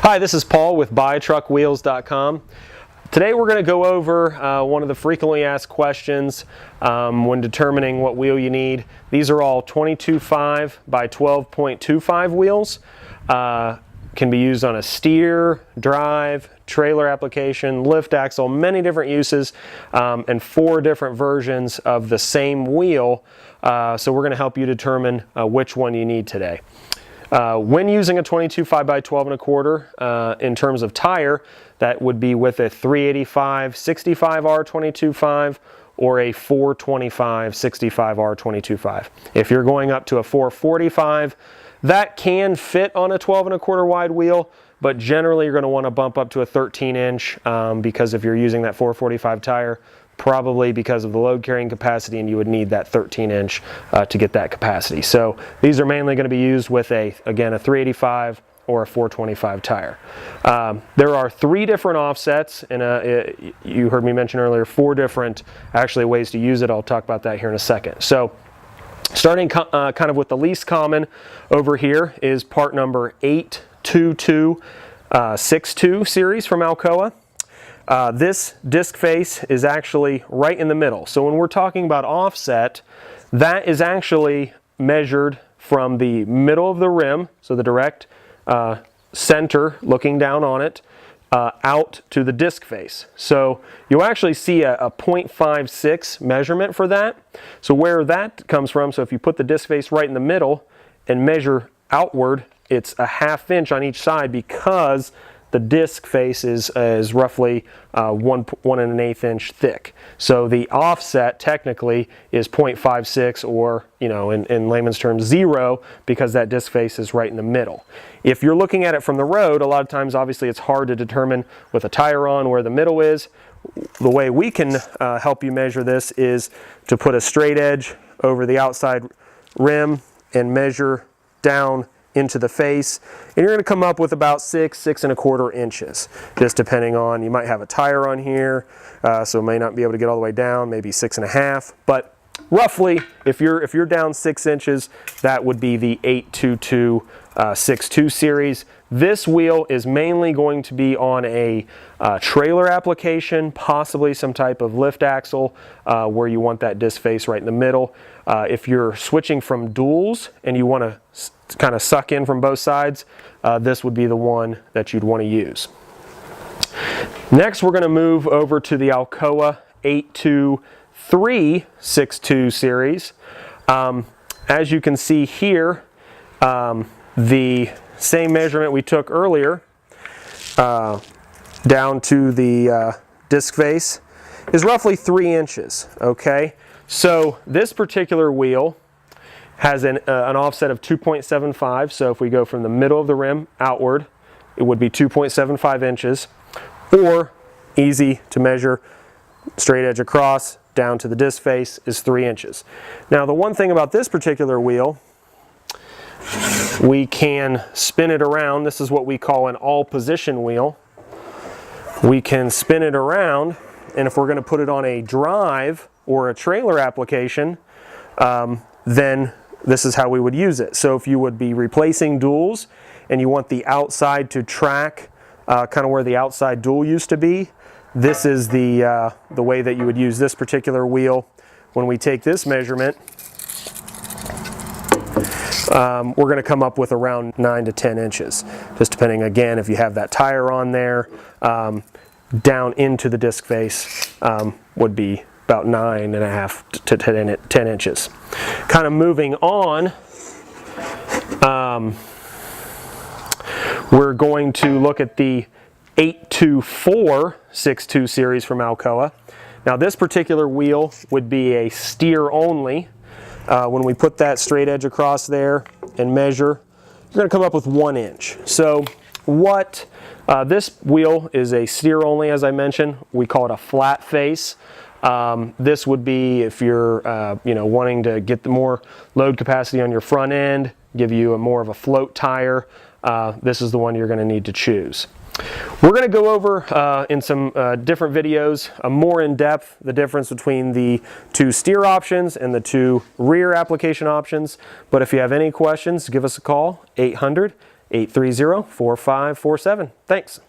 Hi, this is Paul with BuyTruckWheels.com. Today we're going to go over one of the frequently asked questions when determining what wheel you need. These are all 22.5 by 12.25 wheels. Can be used on a steer, drive, trailer application, lift axle, many different uses, and 4 different versions of the same wheel. So we're going to help you determine which one you need today. When using a 22.5 by 12 1/4 in terms of tire, that would be with a 385 65R 22.5 or a 425 65R 22.5. If you're going up to a 445, that can fit on a 12 1/4 wide wheel, but generally you're going to want to bump up to a 13-inch because if you're using that 445 tire, probably because of the load carrying capacity, and you would need that 13-inch to get that capacity. So these are mainly going to be used with again a 385 or a 425 tire. There are 3 different offsets, and you heard me mention earlier 4 different actually ways to use it. I'll talk about that here in a second. So starting kind of with the least common over here is part number 82262 series from Alcoa. This disc face is actually right in the middle. So when we're talking about offset, that is actually measured from the middle of the rim, so the direct center looking down on it, out to the disc face. So you'll actually see a 0.56 measurement for that. So where that comes from, so if you put the disc face right in the middle and measure outward, it's a 1/2 inch on each side because the disc face is roughly 1 1/8 inch thick. So the offset technically is 0.56, or in layman's terms 0, because that disc face is right in the middle. If you're looking at it from the road, a lot of times obviously it's hard to determine with a tire on where the middle is. The way we can help you measure this is to put a straight edge over the outside rim and measure down into the face, and you're going to come up with about 6 1/4 inches, just depending on, you might have a tire on here, so it may not be able to get all the way down, maybe 6 1/2, but roughly if you're down 6 inches, that would be the 82262 series. This wheel is mainly going to be on a trailer application, possibly some type of lift axle where you want that disc face right in the middle. If you're switching from duals and you want to kind of suck in from both sides, this would be the one that you'd want to use. Next, we're going to move over to the Alcoa 82362 series. As you can see here, the same measurement we took earlier down to the disc face is roughly 3 inches. Okay, so this particular wheel has an offset of 2.75, so if we go from the middle of the rim outward, it would be 2.75 inches, or easy to measure, straight edge across down to the disc face is 3 inches. Now the one thing about this particular wheel, we can spin it around. This is what we call an all position wheel. We can spin it around, and if we're going to put it on a drive or a trailer application, then this is how we would use it. So if you would be replacing duals and you want the outside to track kind of where the outside dual used to be, this is the way that you would use this particular wheel. When we take this measurement, we're going to come up with around 9 to 10 inches, just depending, again, if you have that tire on there. Down into the disc face would be about 9 1/2 to 10 inches. Kind of moving on, we're going to look at the 82462 series from Alcoa. Now this particular wheel would be a steer only. When we put that straight edge across there and measure, you're going to come up with 1 inch. So what this wheel is a steer only, as I mentioned. We call it a flat face. This would be if you're wanting to get the more load capacity on your front end, give you more of a float tire. This is the one you're going to need to choose. We're going to go over in some different videos more in depth the difference between the 2 steer options and the 2 rear application options. But if you have any questions, give us a call, 800 830-4547. Thanks.